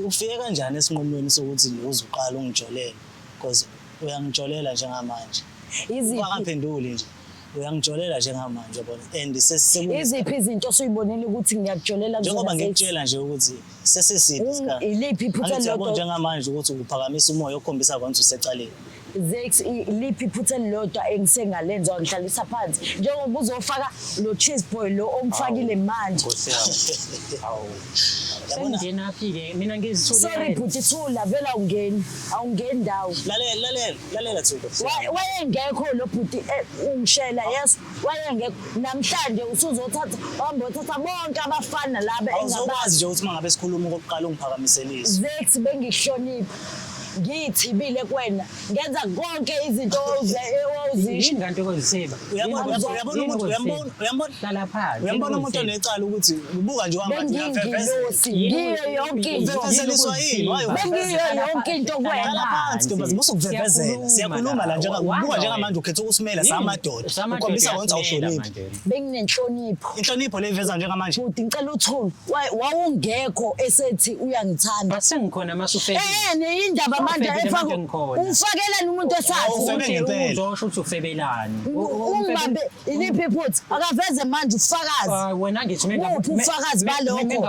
Ufike kanjani esinqumweni sokuthi nje uzuqala ungijolele because uyangijolela njengamanje. Ungaphenduli nje. Uyangijolela njengamanje yabona and iziphi izinto osuyibonile ukuthi ngiyakujolela njengoba ngikutshela nje ukuthi sesisiphi isikhathi. Iliphi iphutha lodwa njengamanje ukuthi uphakamisa umoya okhombisa kwanza usecaleni. Zex iliphi iphutha lodwa engisengalenza ngihlalisa phansi njengoba uzofaka lo cheese boy lo omfakile manje. Sengena phi-ke mina ngizithule. Sorry bhuti thula vela awungeni ndawo. Lalela Thula. Wayengekho lo bhuti ungishela yes wayengekho namhlanje usuzothatha uhambe uthatha bonke abafana laba engakwazi nje ukuthi mangabe sikhuluma okokuqala ungiphakamiselise. Zex bengihlonipha ngiyithibile kuwena ngenza konke izinto ozisho kanti okoziseba uyambona hlala phansi uyambona umuntu onecala ukuthi ubuka nje uhambe ngiyo yonke into uvevezeliswa yini bengiyo yonke into kuwena hlala phansi ntombazi musukuvevezela siyakhuluma la ubuka njengamanje ukhetha ukusimela samadoda ukhombisa konke awuhloniphi benginenhlonipho inhlonipho leveza njengamanje futhi ngicela uthula wawungekho esethi uyangithanda basengikhona masufela indaba manje efaka umfakelani umuntu esathi uzosho ukuthi ufebelani umbambe iliphi iphutha akaveze manje ufakazi wena ngithi mina ufakazi balokho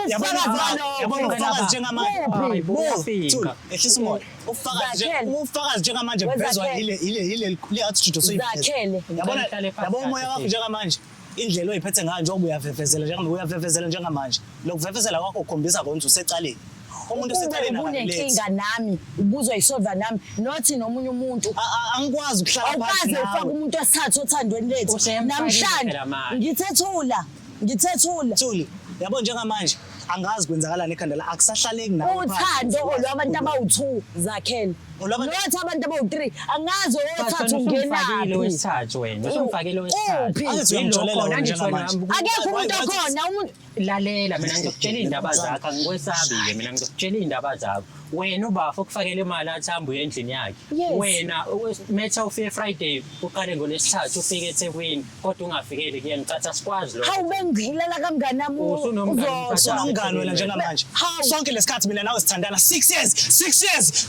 yabona ufakazi njengamanje Thula ehlisa umoya ufakazi njengamanje kuvezwa ile attitude Zakhele yabona umoya wakho njengamanje indlela oyiphethe ngayo njengoba uyavevezela njengamanje lokuvefezela kwakho ukhombisa konke usecaleni umuntu osecaleni unenkinga nami ubuzwa isolva nami nothi nomunye umuntu angikwazi ukuhlala phansi nawe awukaze ufaka umuntu esathu othandweni lethu namhlanje ngithe Thula yabo njengamanje angazi kwenzakalani ekhanda la akusahlaleki nawe uthando olwabantu abawu2 Zakhele nothi abantu abawu3 angazi othathu ungenaphi wesithathu wena usumfakile wesithathu angithi uyamjolela njengamanje akekho umuntu okhona umuntu lalela mina ngizokutshela indaba zakho angikwesabi-ke mina ngizokutshela indaba zakho wena ubafo ukufakela imali athamba uye endlini yakhe wena metha ufike Friday uqale ngolesithathu ufike eThekwini kodwa ungafikeli kuye ngicatha asikwazi lokho hawu bengihilela kamngani nami unomngani wena njengamanje sonke lesikhathi mina nawe sithandana 6 years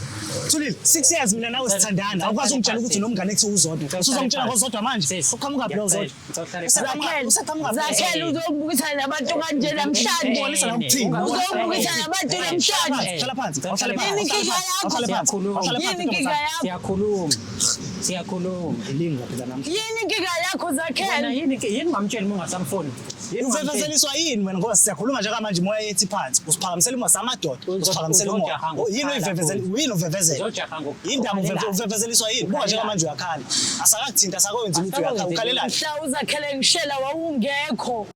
Thulile 6 years mina nawe sithandana awukwazi ungitshela ukuthi unomngane ethi uzodwa usuzongitshela ngozodwa manje uqhamuka phela uzodwa Zakhele uzobukisana nabantu kanje namhlanje uzobukisana nabantu namhlanje hlala phansi siyakhuluma ilinga phela namhlanje yini inkinga yakho Zakhele yini ngamtshela uma ungasamfuni uvevezeliswa yini wena ngoba siyakhuluma njengamanje moya yethi phansi usiphakamisela uma samadoda usiphakamisela umoya yini uyivevezela indaba uvevezeliswa yini buka njengamanje uyakhala asakakuthinta asakwenza ukuthi uyakhala ukhalelani mhla uZakhele ngishela wawungekho